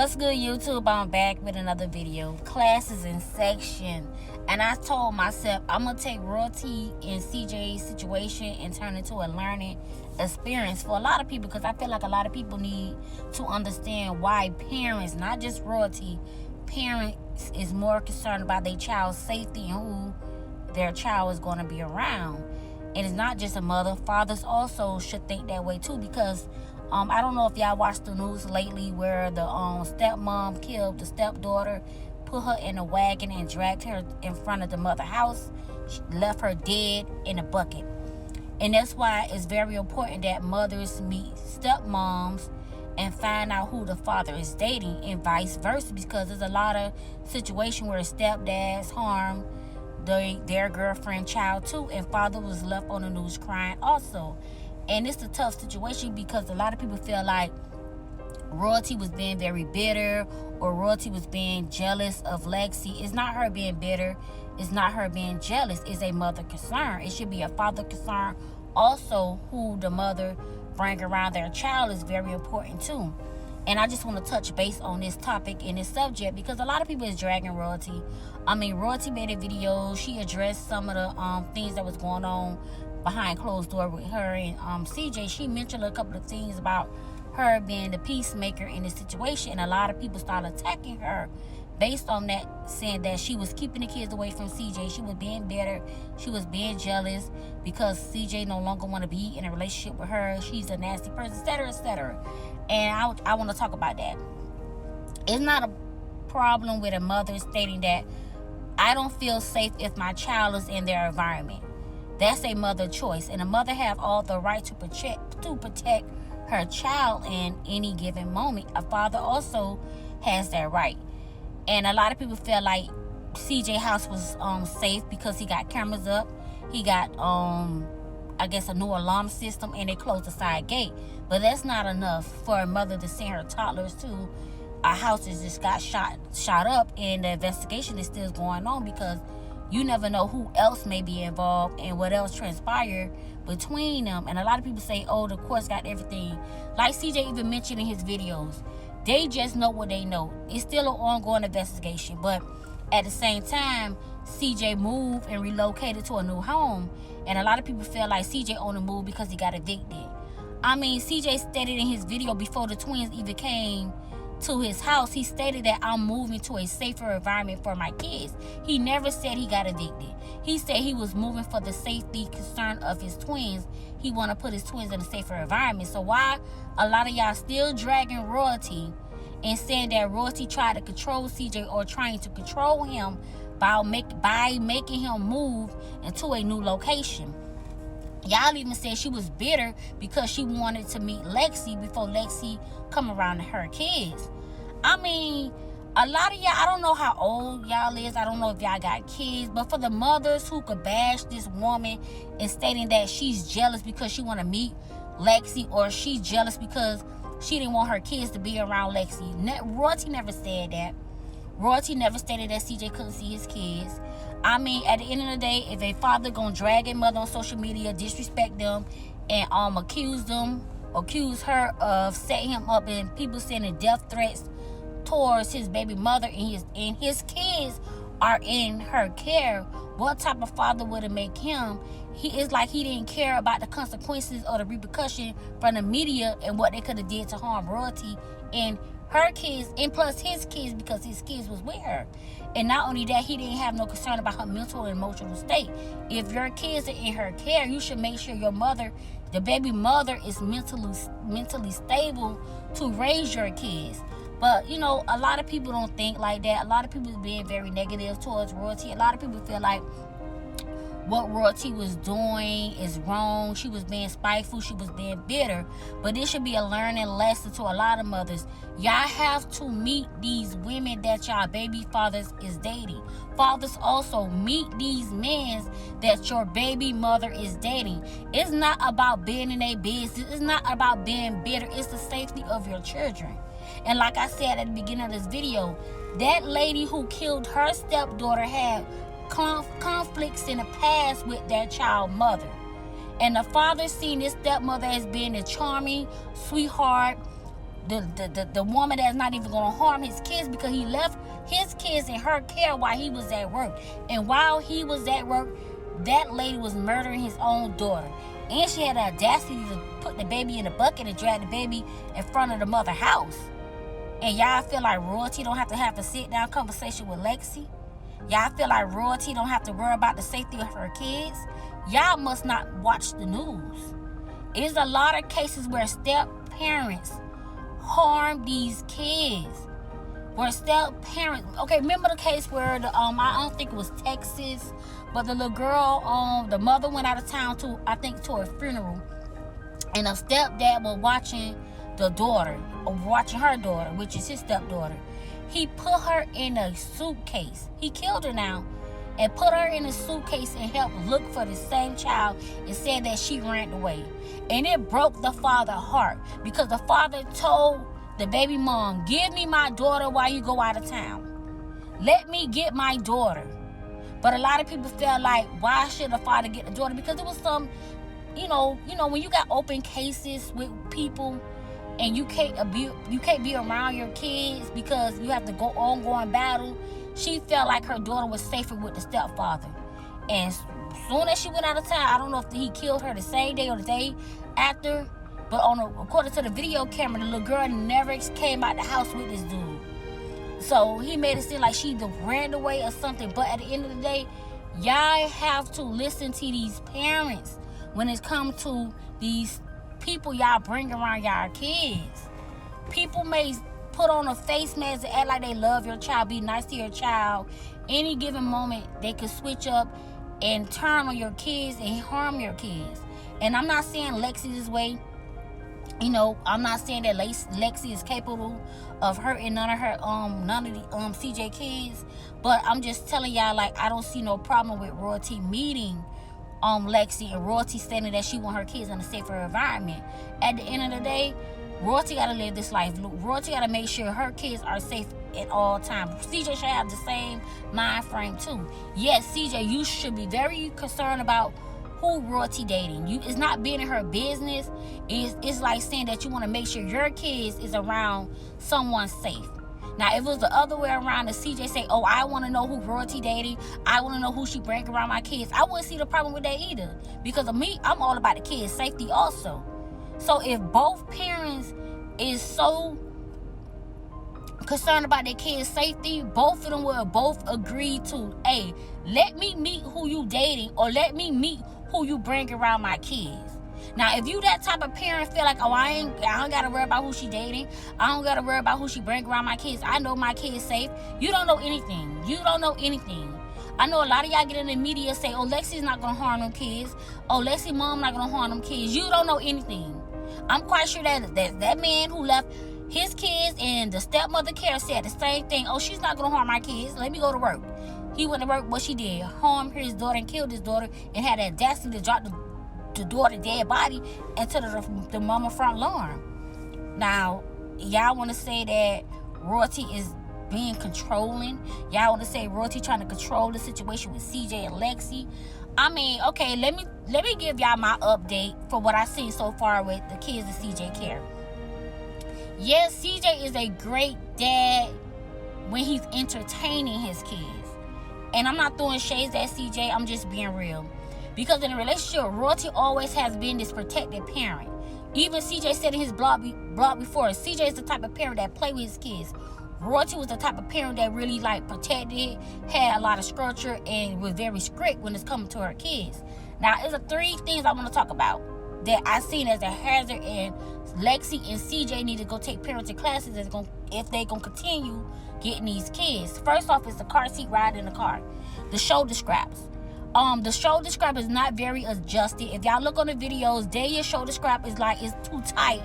What's good, YouTube? I'm back with another video. Classes in section. And I told myself I'm going to take royalty in CJ's situation and turn it into a learning experience for a lot of people, because I feel like a lot of people need to understand why parents, not just royalty, parents is more concerned about their child's safety and who their child is going to be around. And it's not just a mother. Fathers also should think that way too, because I don't know if y'all watched the news lately where the stepmom killed the stepdaughter, put her in a wagon and dragged her in front of the mother house. She left her dead in a bucket. And that's why it's very important that mothers meet stepmoms and find out who the father is dating, and vice versa, because there's a lot of situations where stepdads harm their girlfriend child too, and father was left on the news crying also. And it's a tough situation because a lot of people feel like royalty was being very bitter, or royalty was being jealous of Lexi. It's not her being bitter. It's not her being jealous. It's a mother concern. It should be a father concern. Also, who the mother bring around their child is very important too. And I just want to touch base on this topic and this subject because a lot of people is dragging royalty. Royalty made a video. She addressed some of the things that was going on behind closed door with her and CJ. She mentioned a couple of things about her being the peacemaker in this situation, and a lot of people started attacking her based on that, saying that she was keeping the kids away from CJ. She was being bitter. She was being jealous because CJ no longer want to be in a relationship with her. She's a nasty person, etc., etc. And I want to talk about that. It's not a problem with a mother stating that I don't feel safe if my child is in their environment. That's a mother choice, and a mother have all the right to protect her child in any given moment. A father also has that right. And a lot of people feel like CJ house was safe because he got cameras up. He got I guess a new alarm system, and they closed the side gate. But that's not enough for a mother to send her toddlers to a house that just got shot up, and the investigation is still going on because you never know who else may be involved and what else transpired between them. And a lot of people say, oh, the courts got everything. Like CJ even mentioned in his videos, they just know what they know. It's still an ongoing investigation. But at the same time, CJ moved and relocated to a new home. And a lot of people feel like CJ on the move because he got evicted. CJ stated in his video before the twins even came to his house, he stated that I'm moving to a safer environment for my kids. He never said he got evicted. He said he was moving for the safety concern of his twins. He want to put his twins in a safer environment. So why a lot of y'all still dragging royalty and saying that royalty tried to control CJ or trying to control him by making him move into a new location? Y'all even said she was bitter because she wanted to meet Lexi before Lexi come around to her kids. A lot of y'all, I don't know how old y'all is. I don't know if y'all got kids. But for the mothers who could bash this woman and stating that she's jealous because she want to meet Lexi, or she's jealous because she didn't want her kids to be around Lexi. Royalty never said that. Royalty never stated that CJ couldn't see his kids. At the end of the day, if a father gonna drag a mother on social media, disrespect them, and accuse her of setting him up, and people sending death threats towards his baby mother, and his kids are in her care, what type of father would it make him? He is like he didn't care about the consequences or the repercussion from the media and what they could have did to harm royalty and her kids, and plus his kids, because his kids was with her. And not only that, he didn't have no concern about her mental and emotional state. If your kids are in her care, you should make sure your mother, the baby mother, is mentally stable to raise your kids. But a lot of people don't think like that. A lot of people are being very negative towards royalty. A lot of people feel like what royalty was doing is wrong. She was being spiteful. She was being bitter. But this should be a learning lesson to a lot of mothers. Y'all have to meet these women that y'all baby fathers is dating. Fathers also meet these men that your baby mother is dating. It's not about being in a business. It's not about being bitter. It's the safety of your children. And like I said at the beginning of this video, that lady who killed her stepdaughter had conflicts in the past with their child mother, and the father seen his stepmother as being a charming sweetheart, the woman that's not even gonna harm his kids, because he left his kids in her care while he was at work. And while he was at work, that lady was murdering his own daughter. And she had the audacity to put the baby in a bucket and drag the baby in front of the mother house. And y'all feel like royalty don't have to have a sit-down conversation with Lexi? Y'all feel like royalty don't have to worry about the safety of her kids? Y'all must not watch the news. There's a lot of cases where step-parents harm these kids. Where step-parents... Okay, remember the case where I don't think it was Texas, but the little girl, the mother went out of town to a funeral, and the stepdad was watching her daughter, which is his stepdaughter. He put her in a suitcase. He killed her now, and put her in a suitcase and helped look for the same child, and said that she ran away. And it broke the father's heart, because the father told the baby mom, give me my daughter while you go out of town. Let me get my daughter. But a lot of people feel like, why should the father get the daughter? Because it was some, when you got open cases with people, and you can't be around your kids because you have to go ongoing battle. She felt like her daughter was safer with the stepfather. And soon as she went out of town, I don't know if he killed her the same day or the day after, but according to the video camera, the little girl never came out the house with this dude. So he made it seem like she either ran away or something. But at the end of the day, y'all have to listen to these parents when it comes to these people y'all bring around y'all kids. People may put on a face mask and act like they love your child, be nice to your child. Any given moment, they could switch up and turn on your kids and harm your kids. And I'm not saying Lexi this way. I'm not saying that Lexi is capable of hurting none of the CJ kids. But I'm just telling y'all, like, I don't see no problem with royalty meeting Lexi, and royalty stating that she want her kids in a safer environment. At the end of the day, royalty gotta live this life. Royalty gotta make sure her kids are safe at all times. CJ should have the same mind frame too. Yes, CJ, you should be very concerned about who royalty dating. It's not being in her business. It's like saying that you want to make sure your kids is around someone safe. Now, if it was the other way around, the CJ say, oh, I want to know who royalty dating, I want to know who she bring around my kids, I wouldn't see the problem with that either. Because of me, I'm all about the kids' safety also. So if both parents is so concerned about their kids' safety, both of them will both agree to, hey, let me meet who you dating, or let me meet who you bring around my kids. Now, if you that type of parent feel like, oh, I don't gotta worry about who she dating, I don't gotta worry about who she bring around my kids, I know my kids safe, you don't know anything. You don't know anything. I know a lot of y'all get in the media say, oh, Lexi's not gonna harm them kids, oh, Lexi's mom not gonna harm them kids. You don't know anything. I'm quite sure that man who left his kids and the stepmother care said the same thing. Oh, she's not gonna harm my kids, let me go to work. He went to work, what she did, harmed his daughter and killed his daughter, and had the audacity to drop the daughter's dead body into the mama front lawn. Now, y'all want to say that royalty is being controlling. Y'all want to say royalty trying to control the situation with CJ and Lexi. I mean, okay, let me give y'all my update for what I've seen so far with the kids that CJ care. Yes, CJ is a great dad when he's entertaining his kids. And I'm not throwing shades at CJ, I'm just being real. Because in a relationship, royalty always has been this protected parent. Even CJ said in his blog before, CJ is the type of parent that play with his kids. Royalty was the type of parent that really protected, had a lot of structure, and was very strict when it's coming to her kids. Now, there's 3 things I want to talk about that I seen as a hazard, and Lexi and CJ need to go take parenting classes if they gonna continue getting these kids. First off, is the car seat ride in the car. The shoulder straps. The shoulder strap is not very adjusted. If y'all look on the videos, your shoulder strap is it's too tight.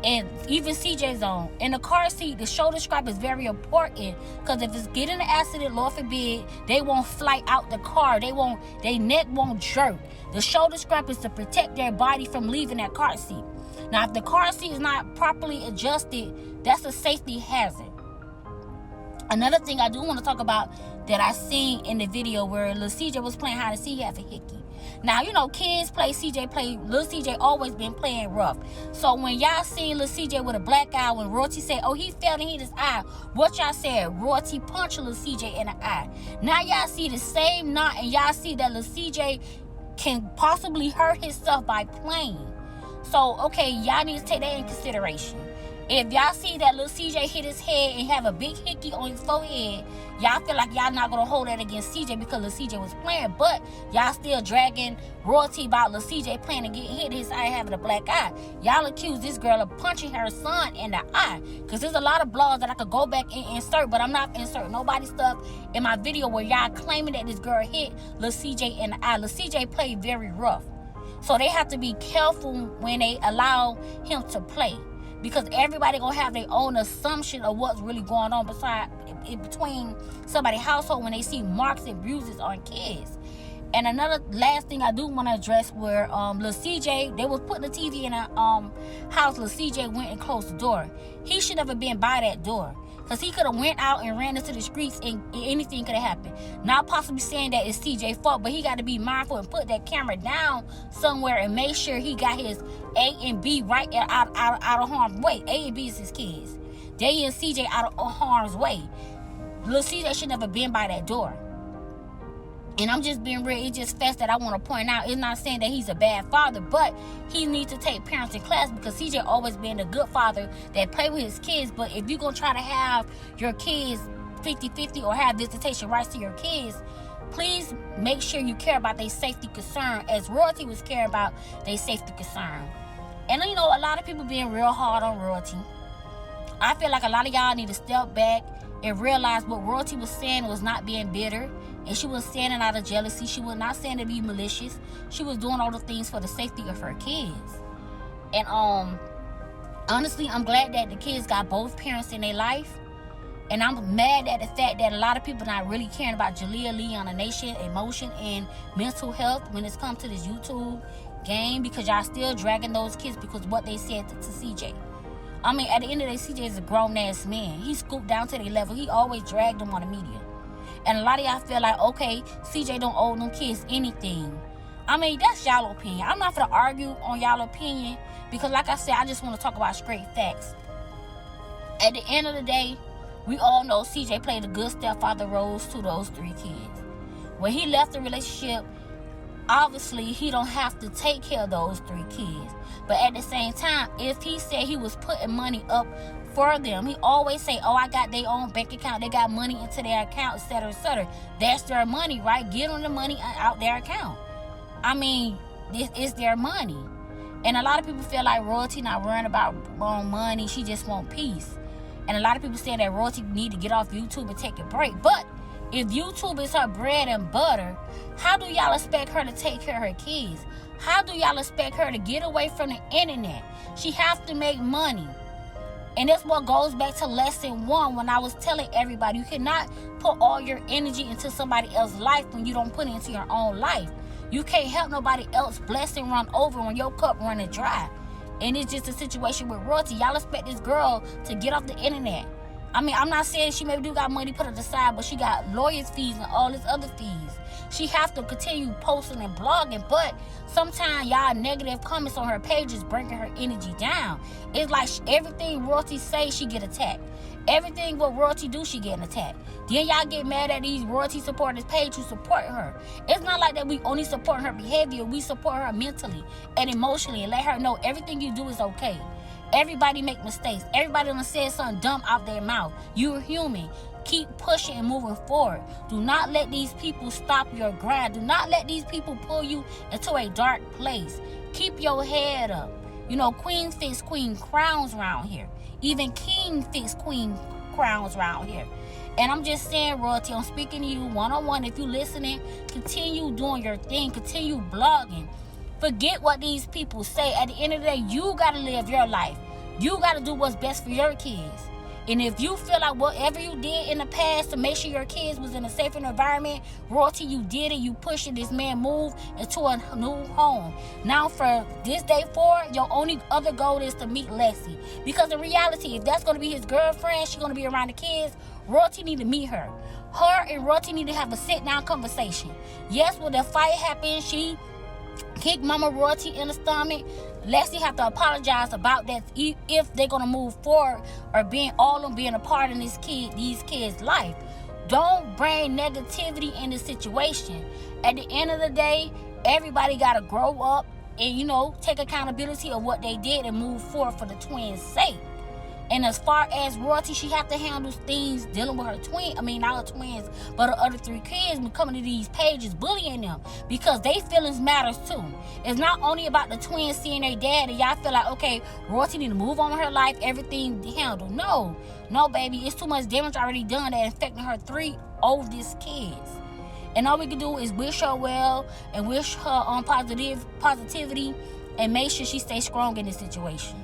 And even CJ's on. In the car seat, the shoulder strap is very important, because if it's getting an accident, Lord forbid, they won't fly out the car. Their neck won't jerk. The shoulder strap is to protect their body from leaving that car seat. Now, if the car seat is not properly adjusted, that's a safety hazard. Another thing I do want to talk about that I seen in the video where Lil CJ was playing hide and seek, he had a hickey. Now, you know, kids play, little CJ always been playing rough. So when y'all seen little CJ with a black eye, when Royalty said, oh, he fell and hit his eye, what y'all said? Royalty punched little CJ in the eye. Now y'all see the same knot, and y'all see that little CJ can possibly hurt himself by playing. So, okay, y'all need to take that in consideration. If y'all see that little CJ hit his head and have a big hickey on his forehead, y'all feel like y'all not going to hold that against CJ because little CJ was playing. But y'all still dragging Royalty about little CJ playing and get hit his eye having a black eye. Y'all accuse this girl of punching her son in the eye. Because there's a lot of blogs that I could go back and insert, but I'm not inserting nobody's stuff in my video where y'all claiming that this girl hit little CJ in the eye. Little CJ played very rough. So they have to be careful when they allow him to play. Because everybody gonna have their own assumption of what's really going on between somebody's household when they see marks and bruises on kids. And another last thing I do want to address where little CJ, they was putting the TV in a house. Little CJ went and closed the door. He should never been by that door. Because he could have went out and ran into the streets and anything could have happened. Not possibly saying that it's CJ's fault, but he got to be mindful and put that camera down somewhere and make sure he got his A and B right out of harm's way. A and B is his kids. They and CJ out of harm's way. Little CJ should never been by that door. And I'm just being real. It's just facts that I want to point out. It's not saying that he's a bad father, but he needs to take parents in class because CJ always been a good father that play with his kids. But if you're going to try to have your kids 50-50 or have visitation rights to your kids, please make sure you care about their safety concern as Royalty was caring about their safety concern. And, you know, a lot of people being real hard on Royalty. I feel like a lot of y'all need to step back and realize what Royalty was saying was not being bitter. And she was saying it out of jealousy. She was not saying to be malicious. She was doing all the things for the safety of her kids. And honestly, I'm glad that the kids got both parents in their life. And I'm mad at the fact that a lot of people not really caring about Jalea Lee on the nation, emotion, and mental health when it's come to this YouTube game, because y'all still dragging those kids because what they said to CJ. I mean, at the end of the day, CJ is a grown-ass man. He scooped down to their level. He always dragged them on the media. And a lot of y'all feel like, okay, CJ don't owe them kids anything. I mean, that's y'all opinion. I'm not going to argue on y'all opinion because, like I said, I just want to talk about straight facts. At the end of the day, we all know CJ played a good stepfather role to those 3 kids. When he left the relationship, obviously, he don't have to take care of those 3 kids. But at the same time, if he said he was putting money up for them, he always say, oh, I got their own bank account, they got money into their account, etc., etc. That's their money, right? Give them the money out their account. I mean, this is their money. And a lot of people feel like Royalty not worrying about money, she just want peace. And a lot of people say that Royalty need to get off YouTube and take a break. But if YouTube is her bread and butter, how do y'all expect her to take care of her kids? How do y'all expect her to get away from the internet? She has to make money. And that's what goes back to lesson 1 when I was telling everybody you cannot put all your energy into somebody else's life when you don't put it into your own life. You can't help nobody else blessing run over when your cup running dry. And it's just a situation with Royalty. Y'all expect this girl to get off the internet. I mean, I'm not saying she maybe do got money put it aside, but she got lawyers' fees and all this other fees. She has to continue posting and blogging, but sometimes y'all negative comments on her page is bringing her energy down. It's like everything Royalty say, she get attacked. Everything what Royalty do, she getting attacked. Then y'all get mad at these Royalty supporters page who support her. It's not like that we only support her behavior. We support her mentally and emotionally and let her know everything you do is okay. Everybody make mistakes. Everybody done said something dumb out their mouth. You're human. Keep pushing and moving forward. Do not let these people stop your grind. Do not let these people pull you into a dark place. Keep your head up. You know, queen fix queen crowns around here. Even king fix queen crowns around here. And I'm just saying, Royalty, I'm speaking to you one-on-one. If you're listening, continue doing your thing. Continue blogging. Forget what these people say. At the end of the day, you got to live your life. You got to do what's best for your kids. And if you feel like whatever you did in the past to make sure your kids was in a safer environment, Royalty, you did it. You pushed it. This man moved into a new home. Now, for this day forward, your only other goal is to meet Lexi. Because in reality, if that's going to be his girlfriend, she's going to be around the kids, Royalty need to meet her. Her and Royalty need to have a sit-down conversation. Yes, when the fight happened, she kick Mama Royalty in the stomach. Lexi have to apologize about that if they're gonna move forward or being a part of these kids' life. Don't bring negativity in the situation. At the end of the day, everybody gotta grow up and take accountability of what they did and move forward for the twins' sake. And as far as Royalty, she have to handle things dealing with not her twins, but her other 3 kids coming to these pages bullying them, because they feelings matters too. It's not only about the twins seeing their dad and y'all feel like, okay, Royalty need to move on with her life, everything handled. No, baby, it's too much damage already done that affecting her 3 oldest kids. And all we can do is wish her well and wish her on positivity and make sure she stays strong in this situation.